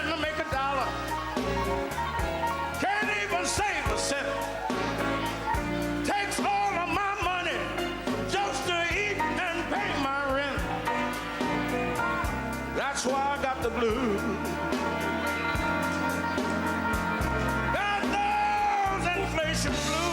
trying to make a dollar. Can't even save a cent. Takes all of my money just to eat and pay my rent. That's why I got the blues. Got those inflation blues.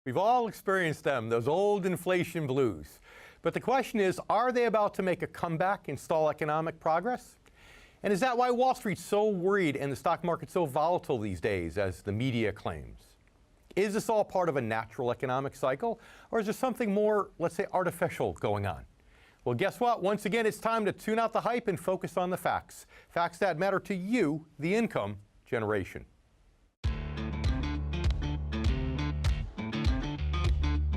We've all experienced them, those old inflation blues. But the question is, are they about to make a comeback and stall economic progress? And is that why Wall Street's so worried and the stock market so volatile these days, as the media claims? Is this all part of a natural economic cycle, or is there something more, let's say, artificial going on? Well, guess what? Once again, it's time to tune out the hype and focus on the facts. Facts that matter to you, the income generation.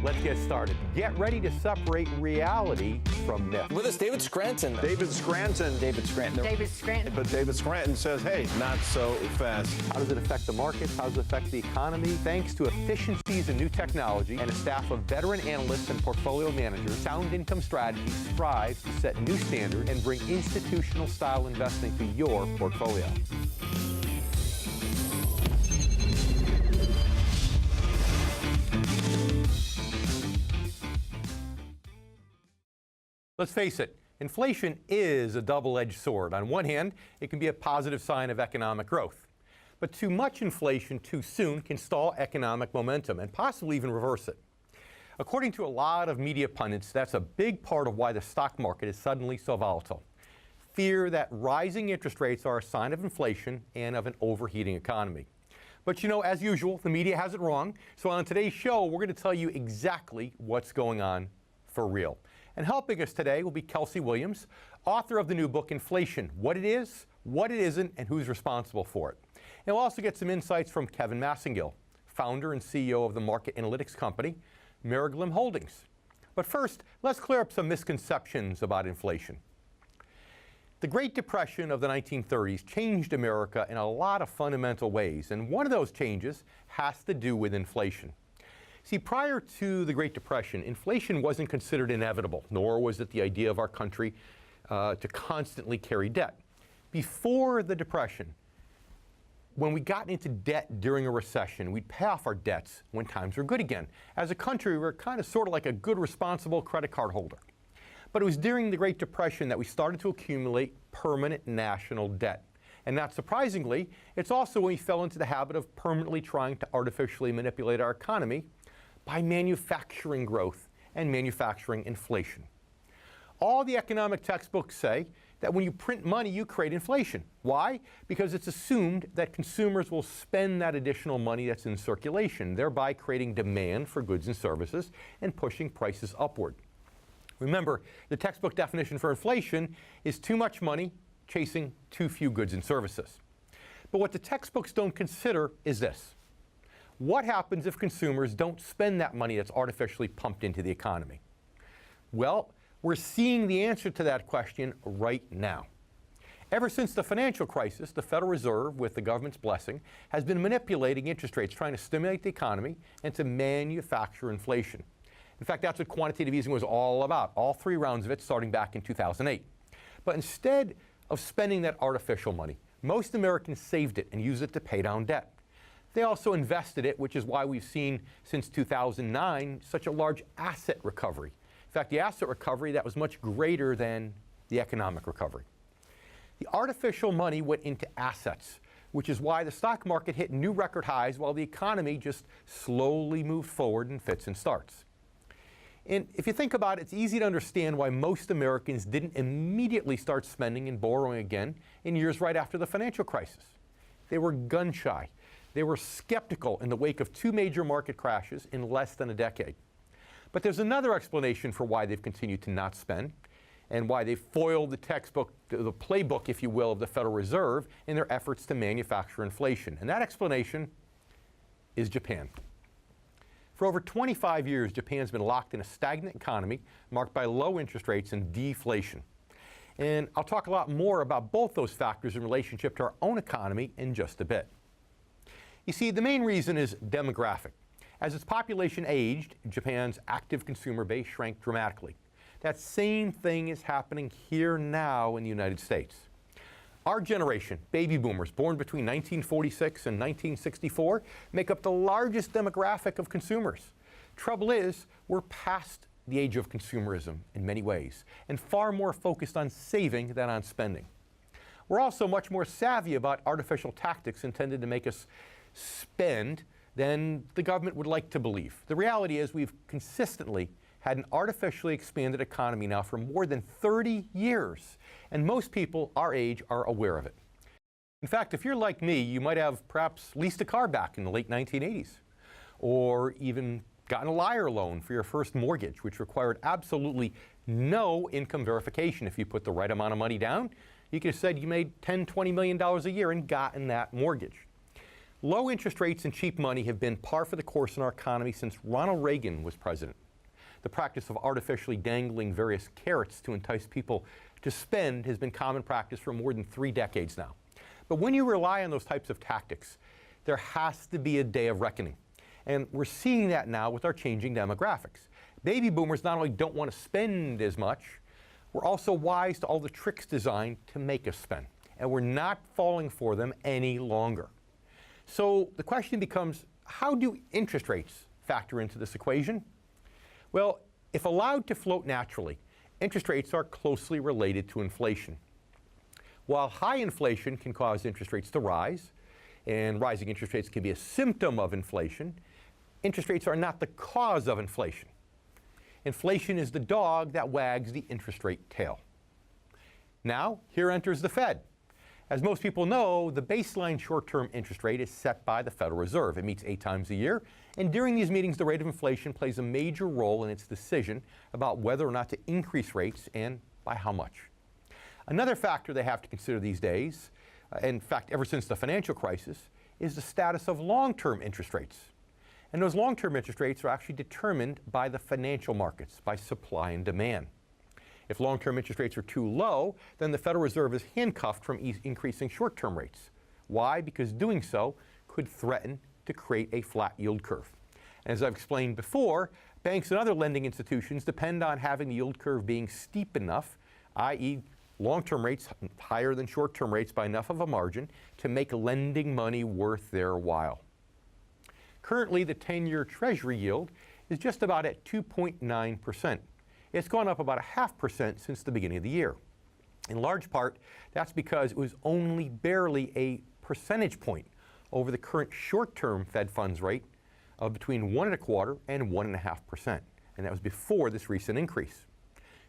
Let's get started. Get ready to separate reality from myth. With us, David Scranton. David Scranton. David Scranton. David Scranton. But David Scranton says, hey, not so fast. How does it affect the markets? How does it affect the economy? Thanks to efficiencies in new technology and a staff of veteran analysts and portfolio managers, Sound Income Strategy strives to set new standards and bring institutional-style investing to your portfolio. Let's face it, inflation is a double-edged sword. On one hand, it can be a positive sign of economic growth. But too much inflation too soon can stall economic momentum and possibly even reverse it. According to a lot of media pundits, that's a big part of why the stock market is suddenly so volatile. Fear that rising interest rates are a sign of inflation and of an overheating economy. But you know, as usual, the media has it wrong. So on today's show, we're going to tell you exactly what's going on for real. And helping us today will be Kelsey Williams, author of the new book, Inflation, What It Is, What It Isn't, and Who's Responsible for It. And we'll also get some insights from Kevin Massengill, founder and CEO of the market analytics company, Massingill Holdings. But first, let's clear up some misconceptions about inflation. The Great Depression of the 1930s changed America in a lot of fundamental ways, and one of those changes has to do with inflation. See, prior to the Great Depression, inflation wasn't considered inevitable, nor was it the idea of our country to constantly carry debt. Before the Depression, when we got into debt during a recession, we'd pay off our debts when times were good again. As a country, we were kind of sort of like a good, responsible credit card holder. But it was during the Great Depression that we started to accumulate permanent national debt. And not surprisingly, it's also when we fell into the habit of permanently trying to artificially manipulate our economy by manufacturing growth and manufacturing inflation. All the economic textbooks say that when you print money, you create inflation. Why? Because it's assumed that consumers will spend that additional money that's in circulation, thereby creating demand for goods and services and pushing prices upward. Remember, the textbook definition for inflation is too much money chasing too few goods and services. But what the textbooks don't consider is this. What happens if consumers don't spend that money that's artificially pumped into the economy? Well, we're seeing the answer to that question right now. Ever since the financial crisis, the Federal Reserve, with the government's blessing, has been manipulating interest rates, trying to stimulate the economy and to manufacture inflation. In fact, that's what quantitative easing was all about, all three rounds of it starting back in 2008. But instead of spending that artificial money, most Americans saved it and used it to pay down debt. They also invested it, which is why we've seen since 2009 such a large asset recovery. In fact, the asset recovery that was much greater than the economic recovery. The artificial money went into assets, which is why the stock market hit new record highs while the economy just slowly moved forward in fits and starts. And if you think about it, it's easy to understand why most Americans didn't immediately start spending and borrowing again in years right after the financial crisis. They were gun shy. They were skeptical in the wake of two major market crashes in less than a decade. But there's another explanation for why they've continued to not spend and why they've foiled the textbook, the playbook, if you will, of the Federal Reserve in their efforts to manufacture inflation. And that explanation is Japan. For over 25 years, Japan's been locked in a stagnant economy marked by low interest rates and deflation. And I'll talk a lot more about both those factors in relationship to our own economy in just a bit. You see, the main reason is demographic. As its population aged, Japan's active consumer base shrank dramatically. That same thing is happening here now in the United States. Our generation, baby boomers born between 1946 and 1964, make up the largest demographic of consumers. Trouble is, we're past the age of consumerism in many ways, and far more focused on saving than on spending. We're also much more savvy about artificial tactics intended to make us spend than the government would like to believe. The reality is we've consistently had an artificially expanded economy now for more than 30 years, and most people our age are aware of it. In fact, if you're like me, you might have perhaps leased a car back in the late 1980s, or even gotten a liar loan for your first mortgage, which required absolutely no income verification. If you put the right amount of money down, you could have said you made $10, $20 million a year and gotten that mortgage. Low interest rates and cheap money have been par for the course in our economy since Ronald Reagan was president. The practice of artificially dangling various carrots to entice people to spend has been common practice for more than 3 decades now. But when you rely on those types of tactics, there has to be a day of reckoning. And we're seeing that now with our changing demographics. Baby boomers not only don't want to spend as much, we're also wise to all the tricks designed to make us spend. And we're not falling for them any longer. So the question becomes, how do interest rates factor into this equation? Well, if allowed to float naturally, interest rates are closely related to inflation. While high inflation can cause interest rates to rise, and rising interest rates can be a symptom of inflation, interest rates are not the cause of inflation. Inflation is the dog that wags the interest rate tail. Now, here enters the Fed. As most people know, the baseline short-term interest rate is set by the Federal Reserve. It meets 8 times a year, and during these meetings, the rate of inflation plays a major role in its decision about whether or not to increase rates and by how much. Another factor they have to consider these days, in fact, ever since the financial crisis, is the status of long-term interest rates. And those long-term interest rates are actually determined by the financial markets, by supply and demand. If long-term interest rates are too low, then the Federal Reserve is handcuffed from increasing short-term rates. Why? Because doing so could threaten to create a flat yield curve. And as I've explained before, banks and other lending institutions depend on having the yield curve being steep enough, i.e. long-term rates higher than short-term rates by enough of a margin to make lending money worth their while. Currently, the 10-year Treasury yield is just about at 2.9%. It's gone up about 0.5% since the beginning of the year. In large part, that's because it was only barely a percentage point over the current short-term Fed funds rate of between 1.25% and 1.5%. And that was before this recent increase.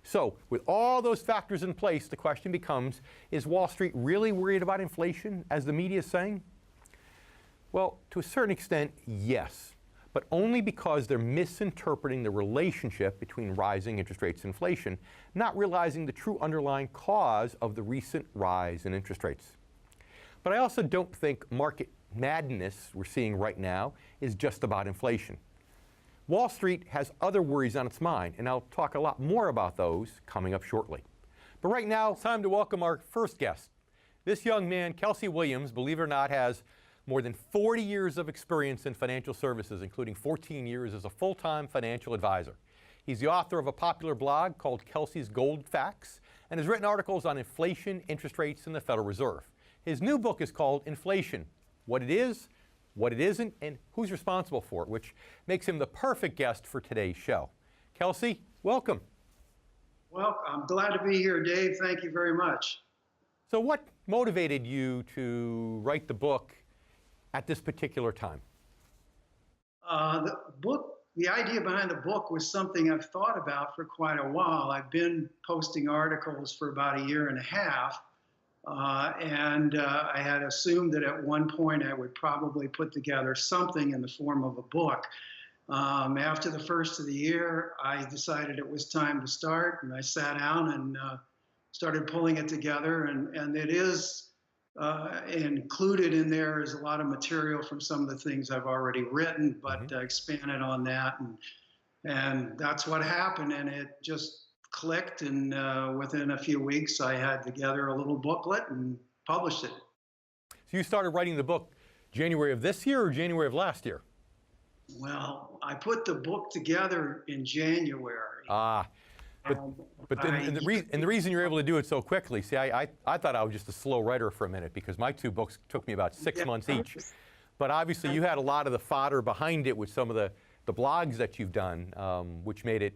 So, with all those factors in place, the question becomes, is Wall Street really worried about inflation, as the media is saying? Well, to a certain extent, yes, but only because they're misinterpreting the relationship between rising interest rates and inflation, not realizing the true underlying cause of the recent rise in interest rates. But I also don't think market madness we're seeing right now is just about inflation. Wall Street has other worries on its mind, and I'll talk a lot more about those coming up shortly. But right now, it's time to welcome our first guest. This young man, Kelsey Williams, believe it or not, has more than 40 years of experience in financial services, including 14 years as a full-time financial advisor. He's the author of a popular blog called Kelsey's Gold Facts and has written articles on inflation, interest rates, and the Federal Reserve. His new book is called Inflation: What It Is, What It Isn't, and Who's Responsible for It, which makes him the perfect guest for today's show. Kelsey, welcome. Well, I'm glad to be here, Dave. Thank you very much. So what motivated you to write the book at this particular time? The idea behind the book was something I've thought about for quite a while. I've been posting articles for about 1.5 years, and I had assumed that at one point I would probably put together something in the form of a book. After the first of the year, I decided it was time to start, and I sat down and started pulling it together, and it is included in there is a lot of material from some of the things I've already written, but expanded on that, and that's what happened, and it just clicked, and within a few weeks I had together a little booklet and published it. So you started writing the book January of this year or January of last year? Well, I put the book together in January. And the reason you're able to do it so quickly, see, I thought I was just a slow writer for a minute because my two books took me about 6 months each. But obviously you had a lot of the fodder behind it with some of the blogs that you've done, which made it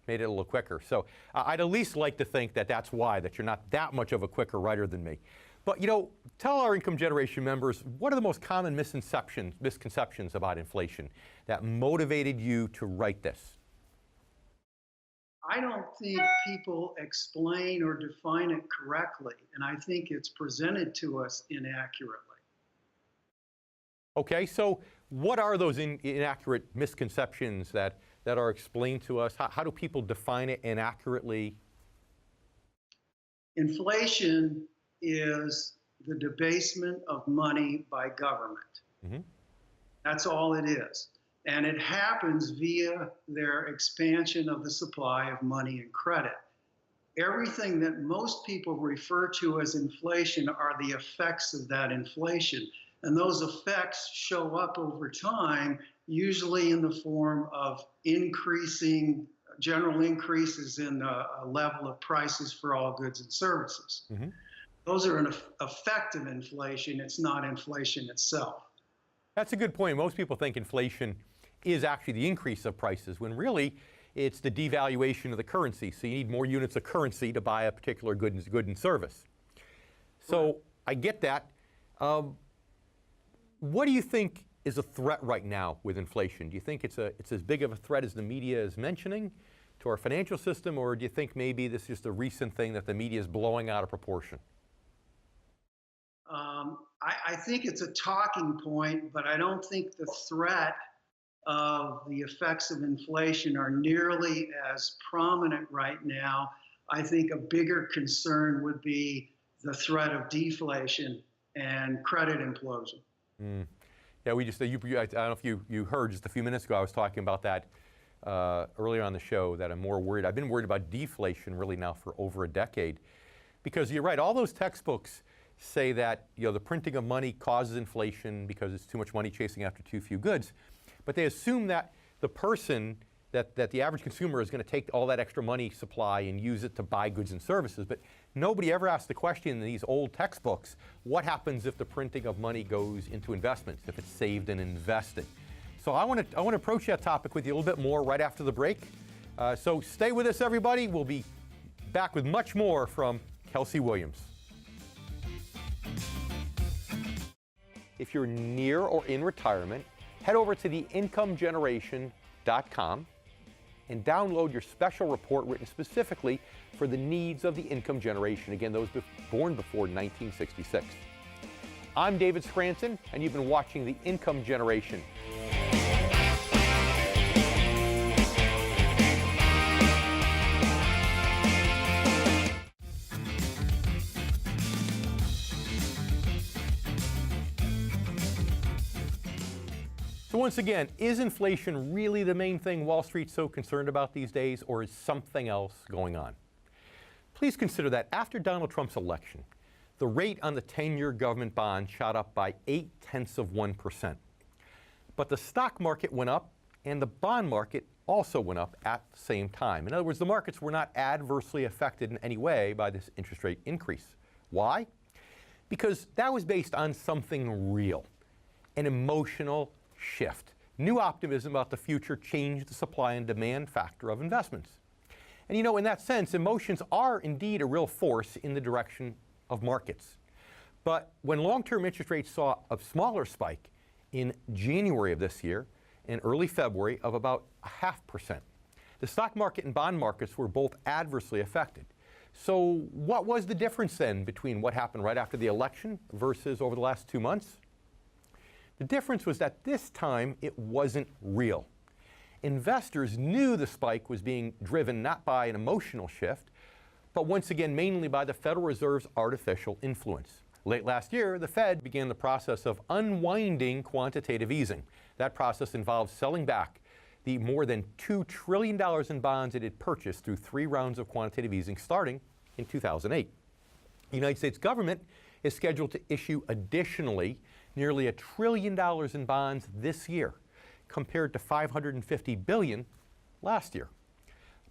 a little quicker. So I'd at least like to think that that's why, that you're not that much of a quicker writer than me. But, you know, tell our income generation members, what are the most common misconceptions about inflation that motivated you to write this? I don't think people explain or define it correctly, and I think it's presented to us inaccurately. Okay, so what are those inaccurate misconceptions that are explained to us? How do people define it inaccurately? Inflation is the debasement of money by government. Mm-hmm. That's all it is. And it happens via their expansion of the supply of money and credit. Everything that most people refer to as inflation are the effects of that inflation. And those effects show up over time, usually in the form of general increases in the level of prices for all goods and services. Mm-hmm. Those are an effect of inflation. It's not inflation itself. That's a good point. Most people think inflation is actually the increase of prices, when really it's the devaluation of the currency. So you need more units of currency to buy a particular good and service. So right. I get that. What do you think is a threat right now with inflation? Do you think it's as big of a threat as the media is mentioning to our financial system, or do you think maybe this is just a recent thing that the media is blowing out of proportion? I think it's a talking point, but I don't think the threat of the effects of inflation are nearly as prominent right now. I think a bigger concern would be the threat of deflation and credit implosion. Mm. Yeah, I don't know if you heard just a few minutes ago, I was talking about that earlier on the show, that I'm more worried. I've been worried about deflation really now for over a decade, because you're right, all those textbooks say that, you know, the printing of money causes inflation because it's too much money chasing after too few goods. But they assume that the person, that the average consumer is going to take all that extra money supply and use it to buy goods and services. But nobody ever asked the question in these old textbooks, what happens if the printing of money goes into investments, if it's saved and invested? So I want to approach that topic with you a little bit more right after the break. So stay with us, everybody. We'll be back with much more from Kelsey Williams. If you're near or in retirement, head over to theincomegeneration.com and download your special report written specifically for the needs of the income generation, again, those born before 1966. I'm David Scranton, and you've been watching The Income Generation. So once again, is inflation really the main thing Wall Street's so concerned about these days, or is something else going on? Please consider that after Donald Trump's election, the rate on the 10-year government bond shot up by 0.8%. But the stock market went up, and the bond market also went up at the same time. In other words, the markets were not adversely affected in any way by this interest rate increase. Why? Because that was based on something real, an emotional shift. New optimism about the future changed the supply and demand factor of investments. And you know, in that sense, emotions are indeed a real force in the direction of markets. But when long-term interest rates saw a smaller spike in January of this year and early February of about 0.5%, the stock market and bond markets were both adversely affected. So what was the difference then between what happened right after the election versus over the last 2 months? The difference was that this time it wasn't real. Investors knew the spike was being driven not by an emotional shift, but once again mainly by the Federal Reserve's artificial influence. Late last year, the Fed began the process of unwinding quantitative easing. That process involves selling back the more than $2 trillion in bonds it had purchased through 3 rounds of quantitative easing starting in 2008. The United States government is scheduled to issue additionally nearly $1 trillion in bonds this year, compared to $550 billion last year.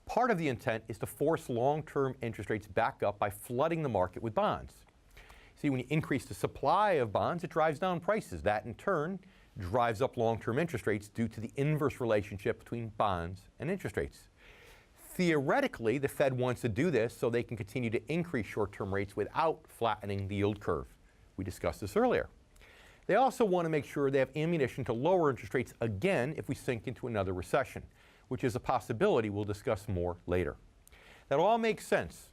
Part of the intent is to force long-term interest rates back up by flooding the market with bonds. See, when you increase the supply of bonds, it drives down prices. That, in turn, drives up long-term interest rates due to the inverse relationship between bonds and interest rates. Theoretically, the Fed wants to do this so they can continue to increase short-term rates without flattening the yield curve. We discussed this earlier. They also want to make sure they have ammunition to lower interest rates again if we sink into another recession, which is a possibility we'll discuss more later. That all makes sense.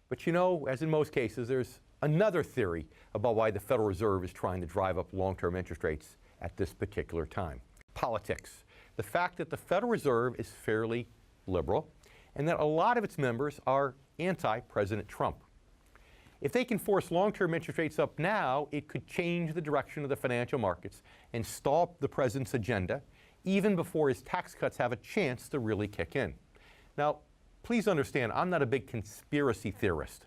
But you know, as in most cases, there's another theory about why the Federal Reserve is trying to drive up long-term interest rates at this particular time. Politics. The fact that the Federal Reserve is fairly liberal and that a lot of its members are anti-President Trump. If they can force long-term interest rates up now, it could change the direction of the financial markets and stall the president's agenda even before his tax cuts have a chance to really kick in. Now, please understand, I'm not a big conspiracy theorist.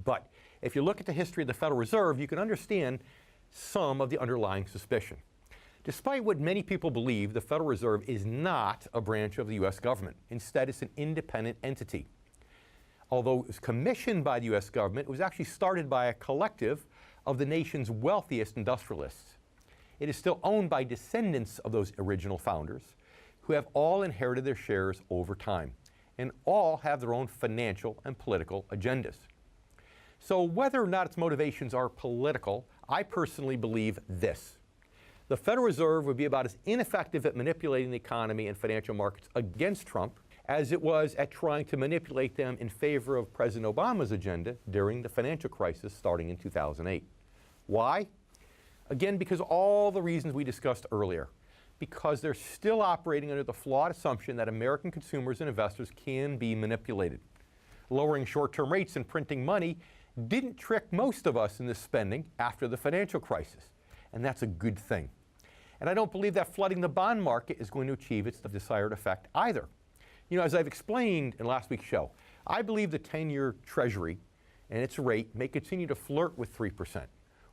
But if you look at the history of the Federal Reserve, you can understand some of the underlying suspicion. Despite what many people believe, the Federal Reserve is not a branch of the U.S. government. Instead, it's an independent entity. Although it was commissioned by the U.S. government, it was actually started by a collective of the nation's wealthiest industrialists. It is still owned by descendants of those original founders who have all inherited their shares over time and all have their own financial and political agendas. So whether or not its motivations are political, I personally believe this. The Federal Reserve would be about as ineffective at manipulating the economy and financial markets against Trump as it was at trying to manipulate them in favor of President Obama's agenda during the financial crisis starting in 2008. Why? Again, because all the reasons we discussed earlier. Because they're still operating under the flawed assumption that American consumers and investors can be manipulated. Lowering short-term rates and printing money didn't trick most of us into spending after the financial crisis, and that's a good thing. And I don't believe that flooding the bond market is going to achieve its desired effect either. You know, as I've explained in last week's show, I believe the 10-year Treasury and its rate may continue to flirt with 3%,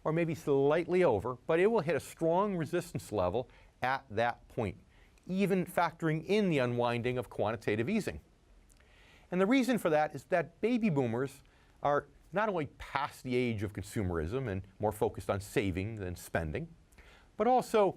or maybe slightly over, but it will hit a strong resistance level at that point, even factoring in the unwinding of quantitative easing. And the reason for that is that baby boomers are not only past the age of consumerism and more focused on saving than spending, but also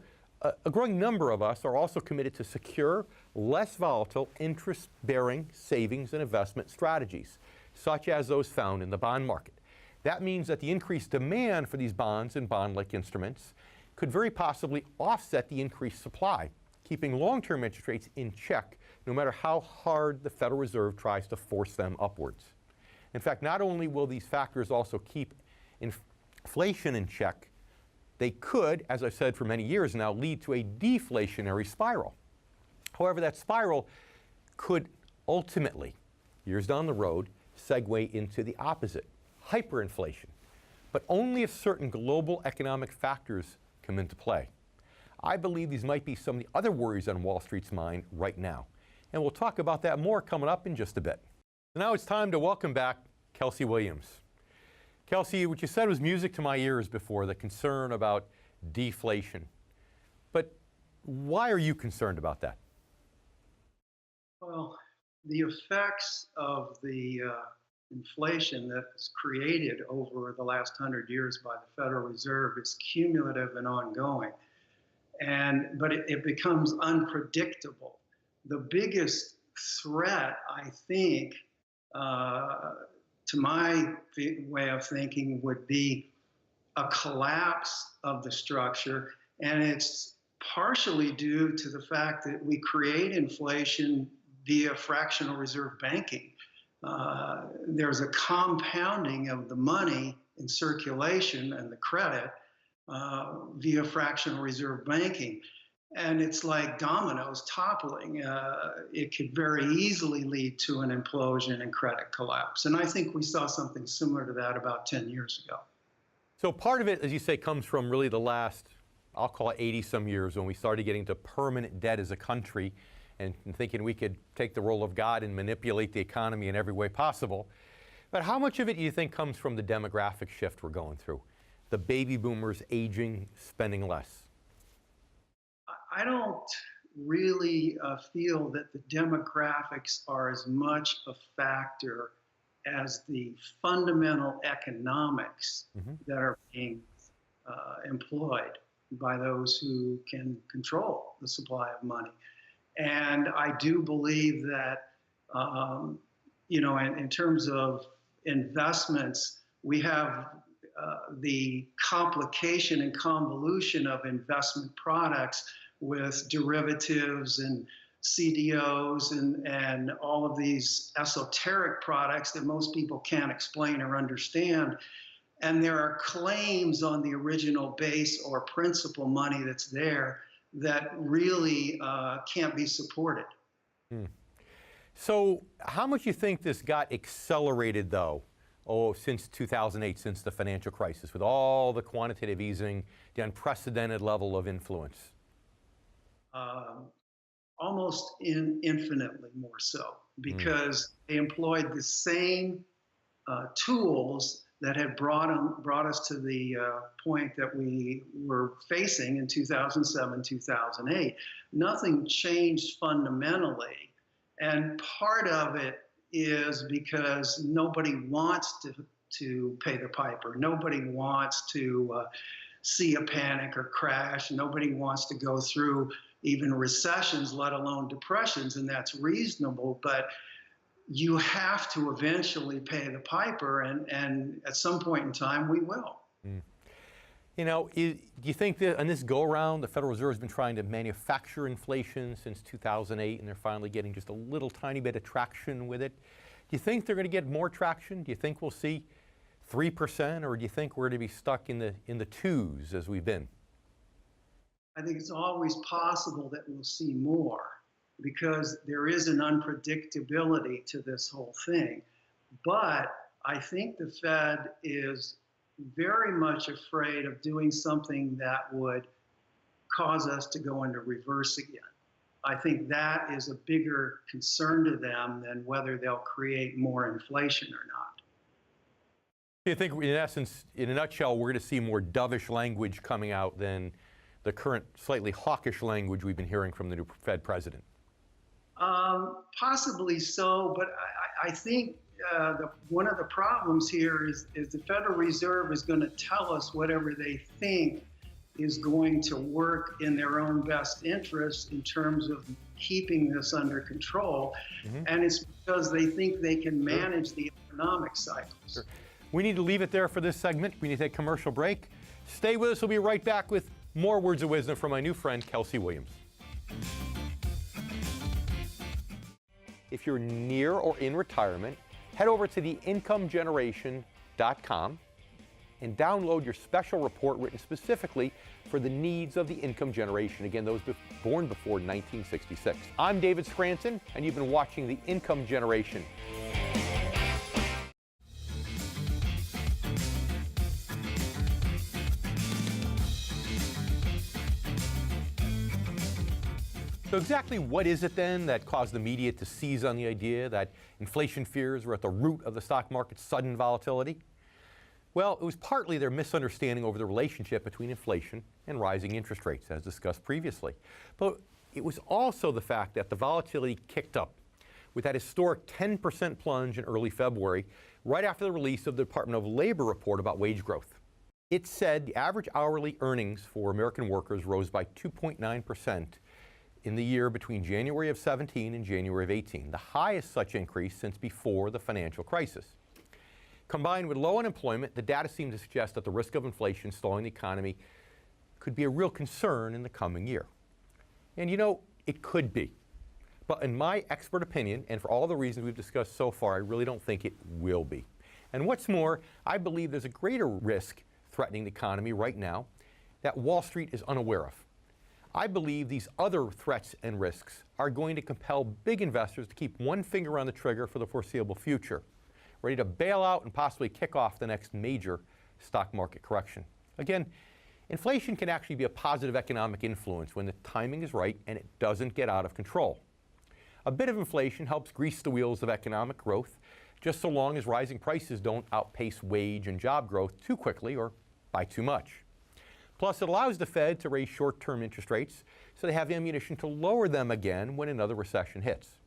a growing number of us are also committed to secure, less volatile, interest-bearing savings and investment strategies, such as those found in the bond market. That means that the increased demand for these bonds and bond-like instruments could very possibly offset the increased supply, keeping long-term interest rates in check no matter how hard the Federal Reserve tries to force them upwards. In fact, not only will these factors also keep inflation in check, they could, as I've said for many years now, lead to a deflationary spiral. However, that spiral could ultimately, years down the road, segue into the opposite, hyperinflation, but only if certain global economic factors come into play. I believe these might be some of the other worries on Wall Street's mind right now. And we'll talk about that more coming up in just a bit. Now it's time to welcome back Kelsey Williams. Kelsey, what you said was music to my ears before, the concern about deflation. But why are you concerned about that? Well, the effects of the inflation that is created over the last 100 years by the Federal Reserve is cumulative and ongoing. But it becomes unpredictable. The biggest threat, I think, to my way of thinking, would be a collapse of the structure. And it's partially due to the fact that we create inflation via fractional reserve banking. There's a compounding of the money in circulation and the credit via fractional reserve banking. And it's like dominoes toppling. It could very easily lead to an implosion and credit collapse. And I think we saw something similar to that about 10 years ago. So part of it, as you say, comes from really the last, I'll call it 80-some years, when we started getting to permanent debt as a country and thinking we could take the role of God and manipulate the economy in every way possible. But how much of it do you think comes from the demographic shift we're going through? The baby boomers aging, spending less? I don't really feel that the demographics are as much a factor as the fundamental economics that are being employed by those who can control the supply of money. And I do believe that, in terms of investments, we have the complication and convolution of investment products with derivatives and CDOs and all of these esoteric products that most people can't explain or understand. And there are claims on the original base or principal money that's there that really can't be supported. So how much do you think this got accelerated, though, since 2008, since the financial crisis, with all the quantitative easing, the unprecedented level of influence? Almost infinitely more so, because they employed the same tools that had brought us to the point that we were facing in 2007, 2008. Nothing changed fundamentally. And part of it is because nobody wants to pay the piper. Nobody wants to see a panic or crash. Nobody wants to go through even recessions, let alone depressions, and that's reasonable. But you have to eventually pay the piper, and at some point in time, we will. Do you think that on this go-around, the Federal Reserve has been trying to manufacture inflation since 2008, and they're finally getting just a little tiny bit of traction with it? Do you think they're going to get more traction? Do you think we'll see 3%, or do you think we're going to be stuck in the twos as we've been? I think it's always possible that we'll see more, because there is an unpredictability to this whole thing. But I think the Fed is very much afraid of doing something that would cause us to go into reverse again. I think that is a bigger concern to them than whether they'll create more inflation or not. Do you think, in essence, in a nutshell, we're going to see more dovish language coming out than the current slightly hawkish language we've been hearing from the new Fed president? Possibly so, but I think one of the problems here is the Federal Reserve is going to tell us whatever they think is going to work in their own best interest in terms of keeping this under control. And it's because they think they can manage the economic cycles. We need to leave it there for this segment. We need to take a commercial break. Stay with us. We'll be right back with more words of wisdom from my new friend, Kelsey Williams. If you're near or in retirement, head over to theincomegeneration.com and download your special report written specifically for the needs of the income generation, again, those born before 1966. I'm David Scranton, and you've been watching The Income Generation. So exactly what is it then that caused the media to seize on the idea that inflation fears were at the root of the stock market's sudden volatility? Well, it was partly their misunderstanding over the relationship between inflation and rising interest rates, as discussed previously. But it was also the fact that the volatility kicked up with that historic 10% plunge in early February, right after the release of the Department of Labor report about wage growth. It said the average hourly earnings for American workers rose by 2.9% in the year between January of 17 and January of 18, the highest such increase since before the financial crisis. Combined with low unemployment, the data seemed to suggest that the risk of inflation stalling the economy could be a real concern in the coming year. And it could be. But in my expert opinion, and for all the reasons we've discussed so far, I really don't think it will be. And what's more, I believe there's a greater risk threatening the economy right now that Wall Street is unaware of. I believe these other threats and risks are going to compel big investors to keep one finger on the trigger for the foreseeable future, ready to bail out and possibly kick off the next major stock market correction. Again, inflation can actually be a positive economic influence when the timing is right and it doesn't get out of control. A bit of inflation helps grease the wheels of economic growth, just so long as rising prices don't outpace wage and job growth too quickly or by too much. Plus, it allows the Fed to raise short-term interest rates so they have ammunition to lower them again when another recession hits.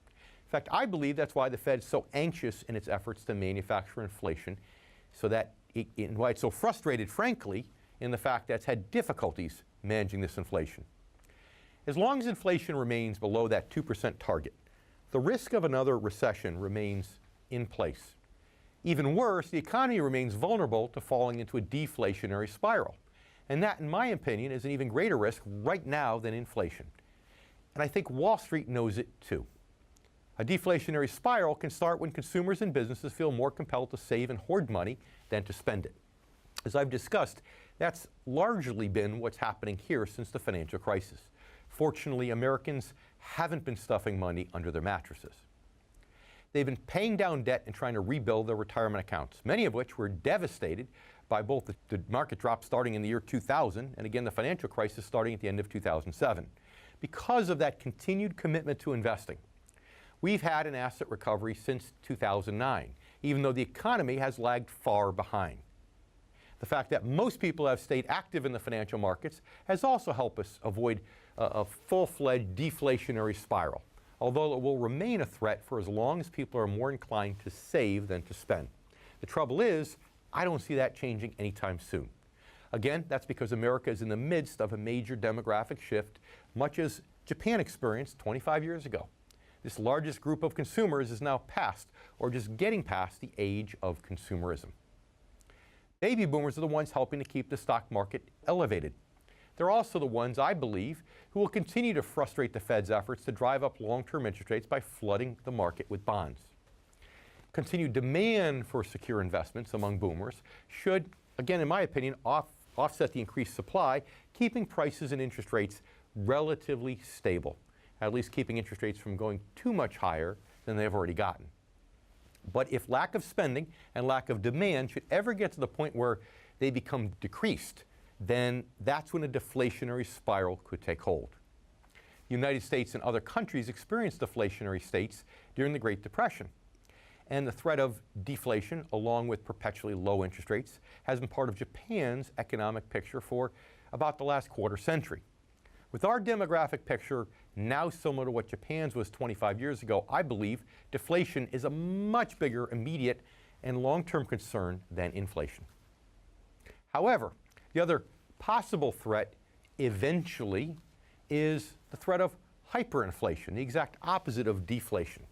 In fact, I believe that's why the Fed is so anxious in its efforts to manufacture inflation, and why it's so frustrated, frankly, in the fact that it's had difficulties managing this inflation. As long as inflation remains below that 2% target, the risk of another recession remains in place. Even worse, the economy remains vulnerable to falling into a deflationary spiral. And that, in my opinion, is an even greater risk right now than inflation. And I think Wall Street knows it too. A deflationary spiral can start when consumers and businesses feel more compelled to save and hoard money than to spend it. As I've discussed, that's largely been what's happening here since the financial crisis. Fortunately, Americans haven't been stuffing money under their mattresses. They've been paying down debt and trying to rebuild their retirement accounts, many of which were devastated by both the market drop starting in the year 2000 and again the financial crisis starting at the end of 2007. Because of that continued commitment to investing, we've had an asset recovery since 2009, even though the economy has lagged far behind. The fact that most people have stayed active in the financial markets has also helped us avoid a full-fledged deflationary spiral, although it will remain a threat for as long as people are more inclined to save than to spend. The trouble is, I don't see that changing anytime soon. Again, that's because America is in the midst of a major demographic shift, much as Japan experienced 25 years ago. This largest group of consumers is now past, or just getting past, the age of consumerism. Baby boomers are the ones helping to keep the stock market elevated. They're also the ones, I believe, who will continue to frustrate the Fed's efforts to drive up long-term interest rates by flooding the market with bonds. Continued demand for secure investments among boomers should, again, in my opinion, offset the increased supply, keeping prices and interest rates relatively stable, at least keeping interest rates from going too much higher than they've already gotten. But if lack of spending and lack of demand should ever get to the point where they become decreased, then that's when a deflationary spiral could take hold. The United States and other countries experienced deflationary states during the Great Depression. And the threat of deflation, along with perpetually low interest rates, has been part of Japan's economic picture for about the last quarter century. With our demographic picture now similar to what Japan's was 25 years ago, I believe deflation is a much bigger immediate and long-term concern than inflation. However, the other possible threat eventually is the threat of hyperinflation, the exact opposite of deflation,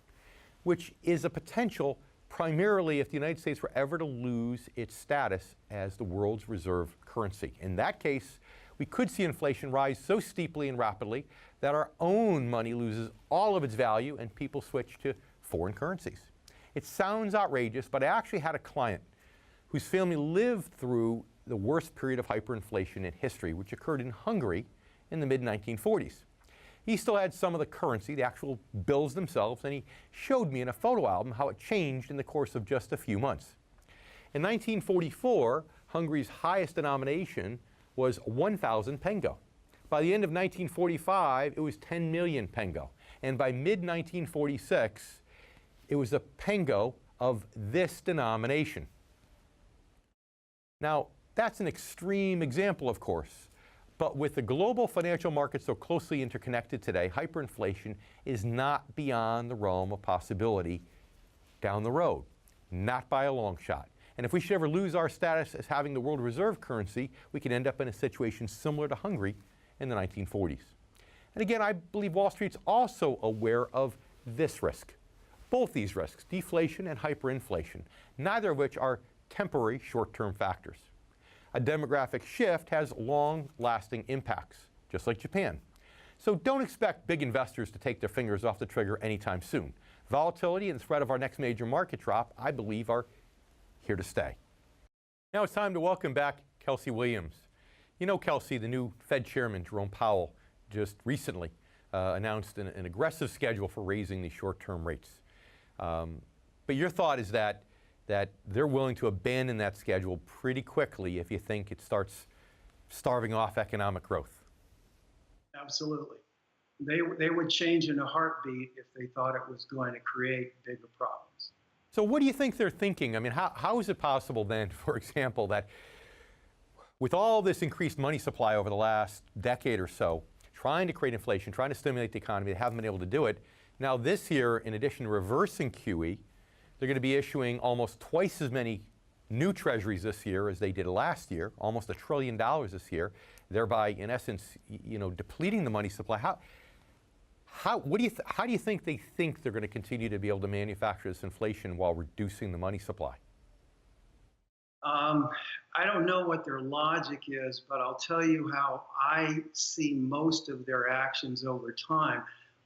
which is a potential primarily if the United States were ever to lose its status as the world's reserve currency. In that case, we could see inflation rise so steeply and rapidly that our own money loses all of its value and people switch to foreign currencies. It sounds outrageous, but I actually had a client whose family lived through the worst period of hyperinflation in history, which occurred in Hungary in the mid-1940s. He still had some of the currency, the actual bills themselves, and he showed me in a photo album how it changed in the course of just a few months. In 1944, Hungary's highest denomination was 1,000 pengo. By the end of 1945, it was 10 million pengo. And by mid-1946, it was a pengo of this denomination. Now, that's an extreme example, of course. But with the global financial markets so closely interconnected today, hyperinflation is not beyond the realm of possibility down the road, not by a long shot. And if we should ever lose our status as having the world reserve currency, we could end up in a situation similar to Hungary in the 1940s. And again, I believe Wall Street's also aware of this risk. Both these risks, deflation and hyperinflation, neither of which are temporary short-term factors. A demographic shift has long-lasting impacts, just like Japan. So don't expect big investors to take their fingers off the trigger anytime soon. Volatility and the threat of our next major market drop, I believe, are here to stay. Now it's time to welcome back Kelsey Williams. You know Kelsey, the new Fed Chairman, Jerome Powell, just recently announced an aggressive schedule for raising these short-term rates. But your thought is that they're willing to abandon that schedule pretty quickly if you think it starts starving off economic growth. Absolutely. They would change in a heartbeat if they thought it was going to create bigger problems. So what do you think they're thinking? I mean, how is it possible then, for example, that With all this increased money supply over the last decade or so, trying to create inflation, trying to stimulate the economy, they haven't been able to do it. Now this year, in addition to reversing QE, they're going to be issuing almost twice as many new treasuries this year as they did last year, almost $1 trillion this year, thereby, in essence, depleting the money supply. How do you think they think they're going to continue to be able to manufacture this inflation while reducing the money supply? I don't know what their logic is, but I'll tell you how I see most of their actions over time.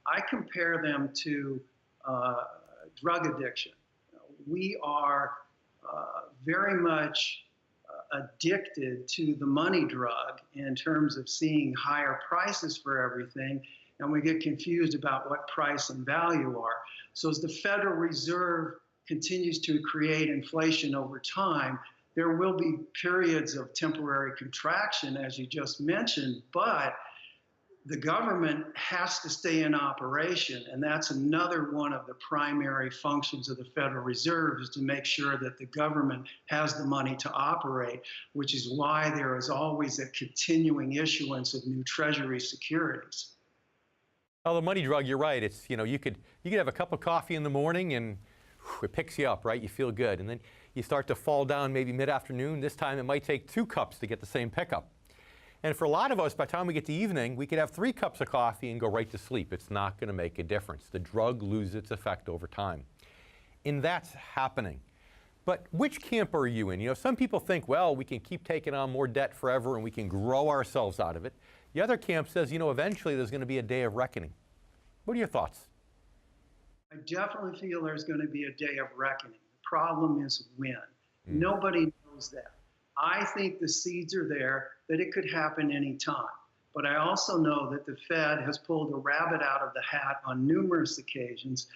I compare them to drug addiction. We are very much addicted to the money drug in terms of seeing higher prices for everything, and we get confused about what price and value are. So as the Federal Reserve continues to create inflation over time, there will be periods of temporary contraction, as you just mentioned, but the government has to stay in operation, and that's another one of the primary functions of the Federal Reserve, is to make sure that the government has the money to operate, which is why there is always a continuing issuance of new Treasury securities. Well, the money drug, you're right. It's, you could have a cup of coffee in the morning and it picks you up, right? You feel good. And then you start to fall down maybe mid-afternoon. This time it might take 2 cups to get the same pickup. And for a lot of us, by the time we get to evening, we could have 3 cups of coffee and go right to sleep. It's not going to make a difference. The drug loses its effect over time. And that's happening. But which camp are you in? Some people think, well, we can keep taking on more debt forever and we can grow ourselves out of it. The other camp says, eventually there's going to be a day of reckoning. What are your thoughts? I definitely feel there's going to be a day of reckoning. The problem is when. Nobody knows that. I think the seeds are there that it could happen any time. But I also know that the Fed has pulled a rabbit out of the hat on numerous occasions,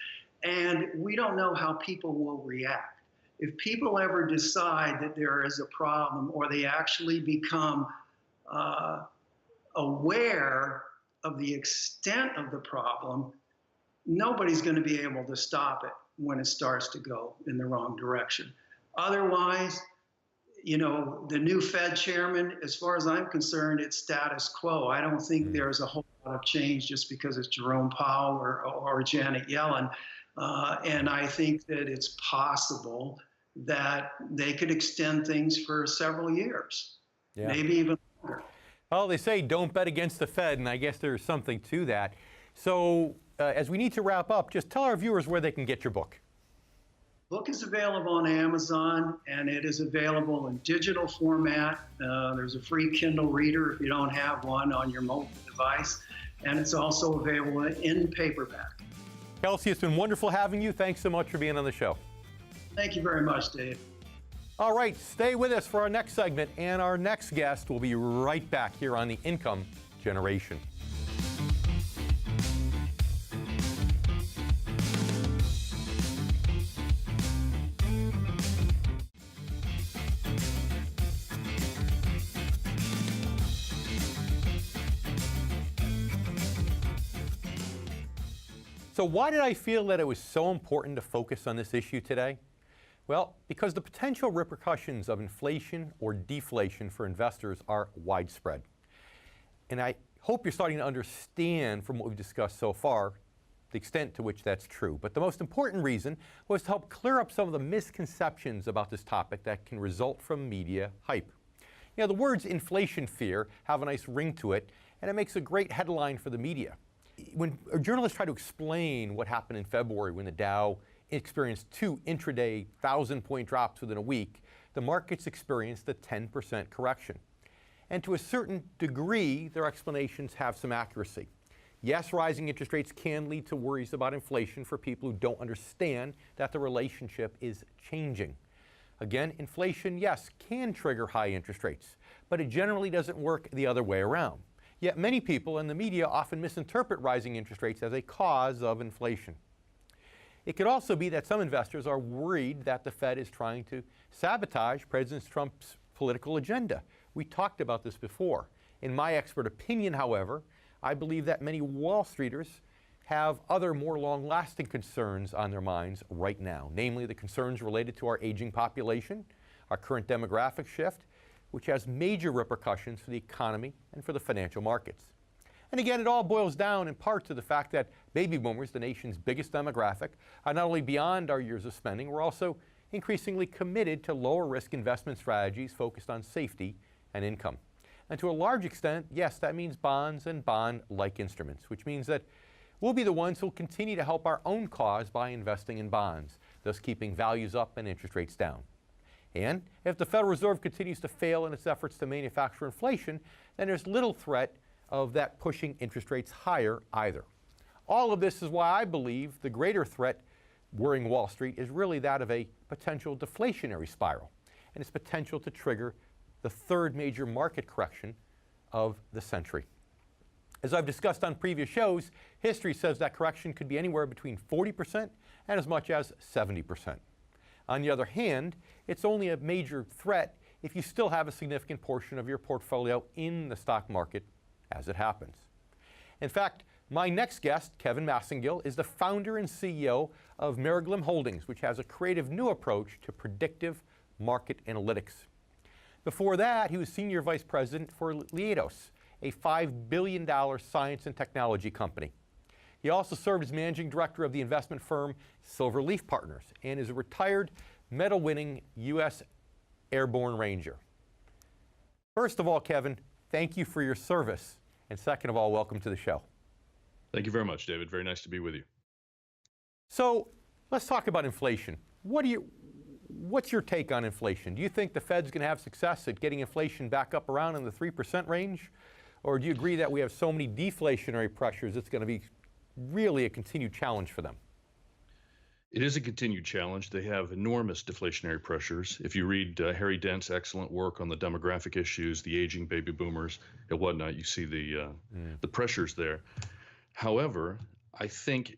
and we don't know how people will react. If people ever decide that there is a problem, or they actually become aware of the extent of the problem, nobody's going to be able to stop it when it starts to go in the wrong direction. Otherwise, the new Fed chairman, as far as I'm concerned, it's status quo. I don't think there's a whole lot of change just because it's Jerome Powell or Janet Yellen. And I think that it's possible that they could extend things for several years, maybe even longer. Well, they say don't bet against the Fed, and I guess there's something to that. So as we need to wrap up, just tell our viewers where they can get your book. Book is available on Amazon, and it is available in digital format. There's a free Kindle reader if you don't have one on your mobile device, and it's also available in paperback. Kelsey, it's been wonderful having you. Thanks so much for being on the show. Thank you very much, Dave. All right, stay with us for our next segment, and our next guest will be right back here on The Income Generation. So why did I feel that it was so important to focus on this issue today? Well, because the potential repercussions of inflation or deflation for investors are widespread. And I hope you're starting to understand from what we've discussed so far the extent to which that's true. But the most important reason was to help clear up some of the misconceptions about this topic that can result from media hype. The words inflation fear have a nice ring to it, and it makes a great headline for the media. When journalists try to explain what happened in February when the Dow experienced 2 intraday 1,000-point drops within a week, the markets experienced a 10% correction. And to a certain degree, their explanations have some accuracy. Yes, rising interest rates can lead to worries about inflation for people who don't understand that the relationship is changing. Again, inflation, yes, can trigger high interest rates, but it generally doesn't work the other way around. Yet many people in the media often misinterpret rising interest rates as a cause of inflation. It could also be that some investors are worried that the Fed is trying to sabotage President Trump's political agenda. We talked about this before. In my expert opinion, however, I believe that many Wall Streeters have other more long-lasting concerns on their minds right now, namely the concerns related to our aging population, our current demographic shift, which has major repercussions for the economy and for the financial markets. And again, it all boils down in part to the fact that baby boomers, the nation's biggest demographic, are not only beyond our years of spending, we're also increasingly committed to lower risk investment strategies focused on safety and income. And to a large extent, yes, that means bonds and bond-like instruments, which means that we'll be the ones who will continue to help our own cause by investing in bonds, thus keeping values up and interest rates down. And if the Federal Reserve continues to fail in its efforts to manufacture inflation, then there's little threat of that pushing interest rates higher either. All of this is why I believe the greater threat worrying Wall Street is really that of a potential deflationary spiral and its potential to trigger the third major market correction of the century. As I've discussed on previous shows, history says that correction could be anywhere between 40% and as much as 70%. On the other hand, it's only a major threat if you still have a significant portion of your portfolio in the stock market as it happens. In fact, my next guest, Kevin Massengill, is the founder and CEO of Massingill Holdings, which has a creative new approach to predictive market analytics. Before that, he was Senior Vice President for Leidos, a $5 billion science and technology company. He also served as Managing Director of the investment firm Silverleaf Partners and is a retired medal-winning U.S. Airborne Ranger. First of all, Kevin, thank you for your service. And second of all, welcome to the show. Thank you very much, David. Very nice to be with you. So let's talk about inflation. What's your take on inflation? Do you think the Fed's going to have success at getting inflation back up around in the 3% range? Or do you agree that we have so many deflationary pressures it's going to be really a continued challenge for them? It is a continued challenge. They have enormous deflationary pressures. If you read Harry Dent's excellent work on the demographic issues, the aging baby boomers and whatnot, you see the pressures there. However, I think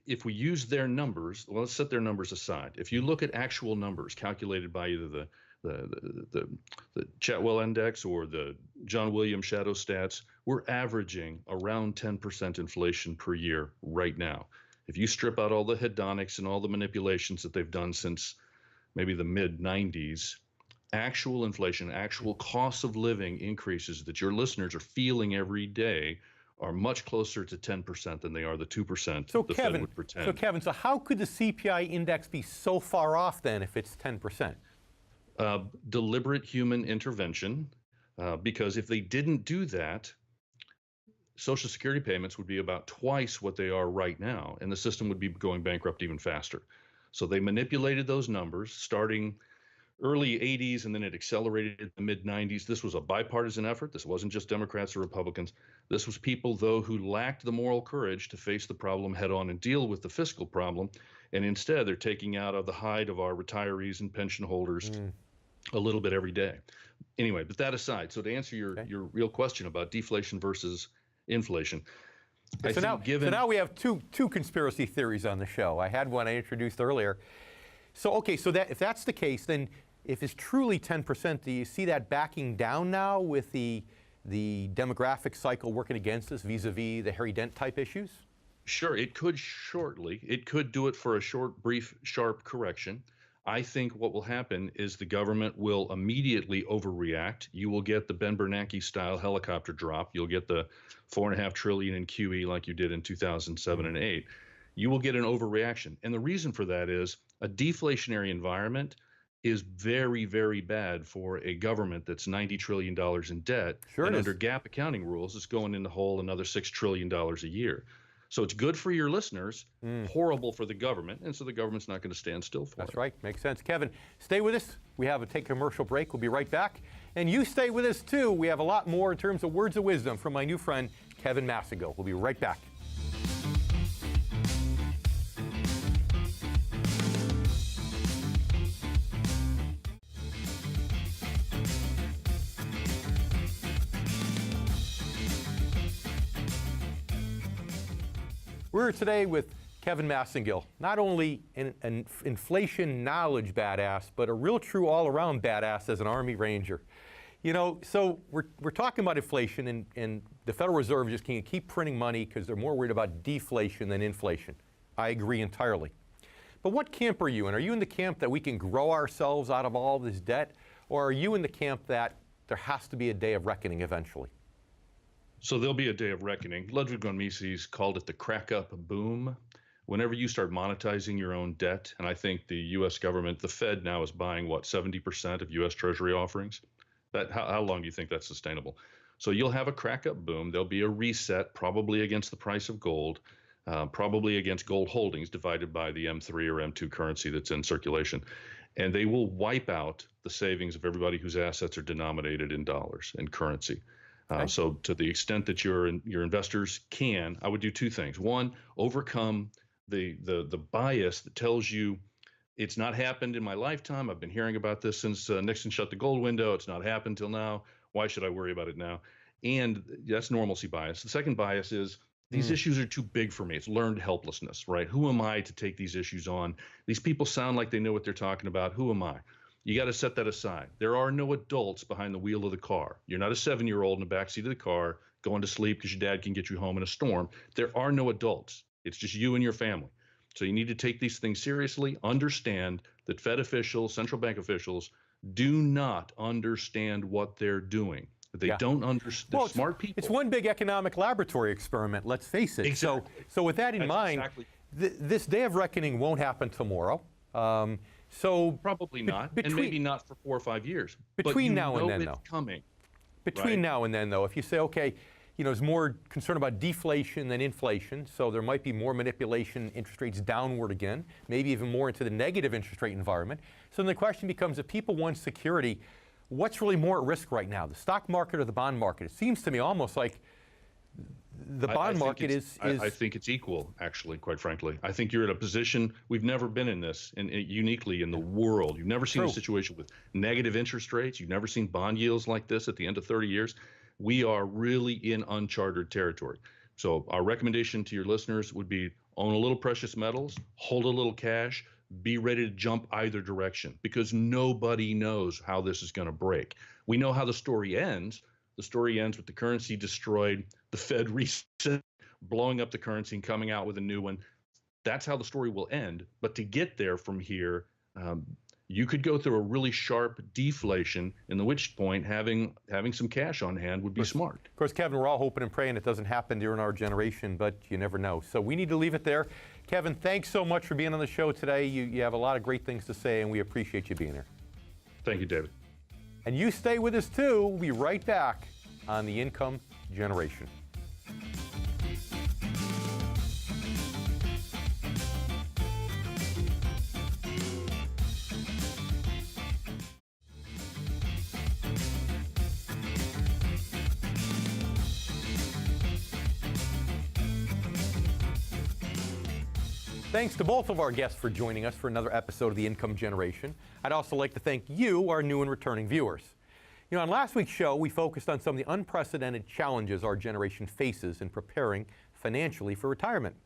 if we use their numbers, well, let's set their numbers aside. If you look at actual numbers calculated by either the Chatwell Index or the John Williams Shadow Stats, we're averaging around 10% inflation per year right now. If you strip out all the hedonics and all the manipulations that they've done since maybe the mid-90s, actual inflation, actual costs of living increases that your listeners are feeling every day are much closer to 10% than they are the 2% the Fed would pretend. So how could the CPI index be so far off then if it's 10%? Deliberate human intervention, because if they didn't do that, Social Security payments would be about twice what they are right now, and the system would be going bankrupt even faster. So they manipulated those numbers starting early 80s, and then it accelerated in the mid-90s. This was a bipartisan effort. This wasn't just Democrats or Republicans. This was people, though, who lacked the moral courage to face the problem head-on and deal with the fiscal problem, and instead they're taking out of the hide of our retirees and pension holders a little bit every day. Anyway, but that aside, so to answer your real question about deflation versus inflation. So now we have two conspiracy theories on the show. I had one I introduced earlier. So okay, so that if that's the case, then if it's truly 10%, do you see that backing down now with the demographic cycle working against us vis-a-vis the Harry Dent type issues? Sure, it could shortly. It could do it for a short, brief, sharp correction. I think what will happen is the government will immediately overreact. You will get the Ben Bernanke style helicopter drop. You'll get the $4.5 trillion in QE like you did in 2007 and 8. You will get an overreaction. And the reason for that is a deflationary environment is very, very bad for a government that's $90 trillion in debt. Sure, and under GAAP accounting rules, it's going in the hole another $6 trillion a year. So it's good for your listeners, horrible for the government, and so the government's not going to stand still for it. That's right. Makes sense. Kevin, stay with us. We have to take a commercial break. We'll be right back. And you stay with us, too. We have a lot more in terms of words of wisdom from my new friend, Kevin Massingill. We'll be right back. We're here today with Kevin Massingill, not only an inflation knowledge badass, but a real true all-around badass as an Army Ranger. You know, so we're talking about inflation, and the Federal Reserve just can't keep printing money because they're more worried about deflation than inflation. I agree entirely. But what camp are you in? Are you in the camp that we can grow ourselves out of all this debt? Or are you in the camp that there has to be a day of reckoning eventually. So there'll be a day of reckoning. Ludwig von Mises called it the crack up boom. Whenever you start monetizing your own debt, and I think the U.S. government, the Fed now is buying, what, 70% of U.S. Treasury offerings? How long do you think that's sustainable? So you'll have a crack up boom. There'll be a reset, probably against the price of gold, probably against gold holdings divided by the M3 or M2 currency that's in circulation. And they will wipe out the savings of everybody whose assets are denominated in dollars and currency. Okay. So to the extent that your investors can, I would do two things. One, overcome the bias that tells you it's not happened in my lifetime. I've been hearing about this since Nixon shut the gold window. It's not happened till now. Why should I worry about it now? And that's normalcy bias. The second bias is these issues are too big for me. It's learned helplessness, right? Who am I to take these issues on? These people sound like they know what they're talking about. Who am I? You got to set that aside. There are no adults behind the wheel of the car. You're not a 7-year-old in the backseat of the car going to sleep because your dad can get you home in a storm. There are no adults. It's just you and your family. So you need to take these things seriously, understand that Fed officials, central bank officials do not understand what they're doing. They don't understand. They're smart people. It's one big economic laboratory experiment, let's face it. Exactly. So with that in mind, this day of reckoning won't happen tomorrow. So probably not, and maybe not for 4 or 5 years. Between now and then, though, it's coming. Between now and then, though, if you say, okay, there's more concern about deflation than inflation, so there might be more manipulation, interest rates downward again, maybe even more into the negative interest rate environment. So then the question becomes, if people want security, what's really more at risk right now, the stock market or the bond market? It seems to me almost like the bond market is. I think it's equal, actually, quite frankly. I think you're at a position, we've never been in this, uniquely in the world. You've never seen a situation with negative interest rates. You've never seen bond yields like this at the end of 30 years. We are really in uncharted territory. So our recommendation to your listeners would be own a little precious metals, hold a little cash, be ready to jump either direction, because nobody knows how this is going to break. We know how the story ends. The story ends with the currency destroyed, the Fed reset, blowing up the currency and coming out with a new one. That's how the story will end. But to get there from here, you could go through a really sharp deflation, in which point having some cash on hand would be smart. Of course, Kevin, we're all hoping and praying it doesn't happen during our generation, but you never know. So we need to leave it there. Kevin, thanks so much for being on the show today. You have a lot of great things to say, and we appreciate you being here. Thank you, David. And you stay with us, too. We'll be right back on The Income Generation. Thanks to both of our guests for joining us for another episode of The Income Generation. I'd also like to thank you, our new and returning viewers. On last week's show, we focused on some of the unprecedented challenges our generation faces in preparing financially for retirement.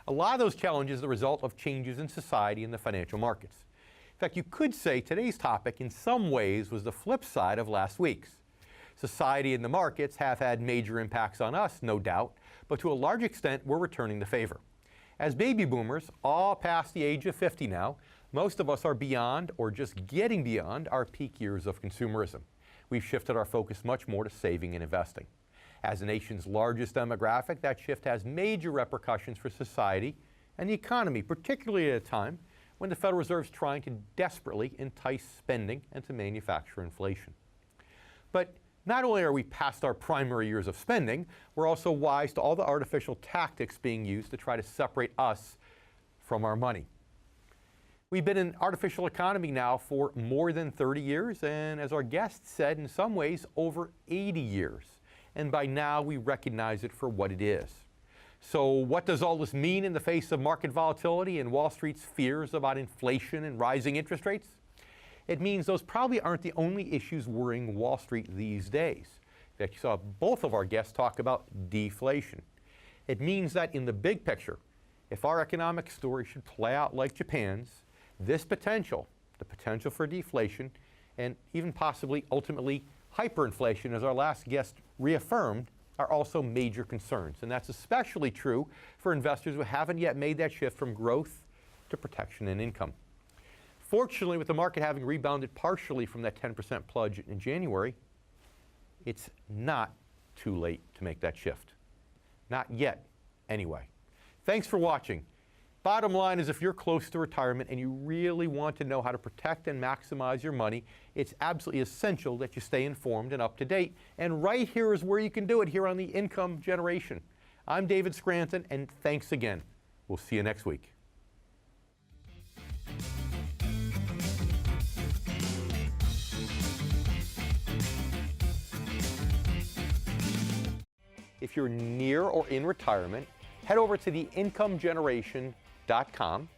A lot of those challenges are the result of changes in society and the financial markets. In fact, you could say today's topic in some ways was the flip side of last week's. Society and the markets have had major impacts on us, no doubt, but to a large extent, we're returning the favor. As baby boomers, all past the age of 50 now, most of us are beyond or just getting beyond our peak years of consumerism. We've shifted our focus much more to saving and investing. As the nation's largest demographic, that shift has major repercussions for society and the economy, particularly at a time when the Federal Reserve is trying to desperately entice spending and to manufacture inflation. But not only are we past our primary years of spending, we're also wise to all the artificial tactics being used to try to separate us from our money. We've been in an artificial economy now for more than 30 years, and as our guest said, in some ways, over 80 years. And by now, we recognize it for what it is. So what does all this mean in the face of market volatility and Wall Street's fears about inflation and rising interest rates? It means those probably aren't the only issues worrying Wall Street these days. In fact, you saw both of our guests talk about deflation. It means that in the big picture, if our economic story should play out like Japan's, this potential, the potential for deflation, and even possibly ultimately hyperinflation, as our last guest reaffirmed, are also major concerns. And that's especially true for investors who haven't yet made that shift from growth to protection and income. Fortunately, with the market having rebounded partially from that 10% plunge in January, It's not too late to make that shift. Not yet, anyway. Thanks for watching. Bottom line is, if you're close to retirement and you really want to know how to protect and maximize your money, it's absolutely essential that you stay informed and up to date. And right here is where you can do it, here on the Income Generation. I'm David Scranton, and thanks again. We'll see you next week. If you're near or in retirement, head over to theincomegeneration.com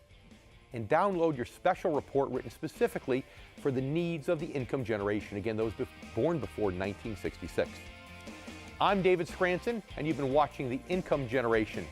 and download your special report written specifically for the needs of the income generation, again, those born before 1966. I'm David Scranton, and you've been watching The Income Generation.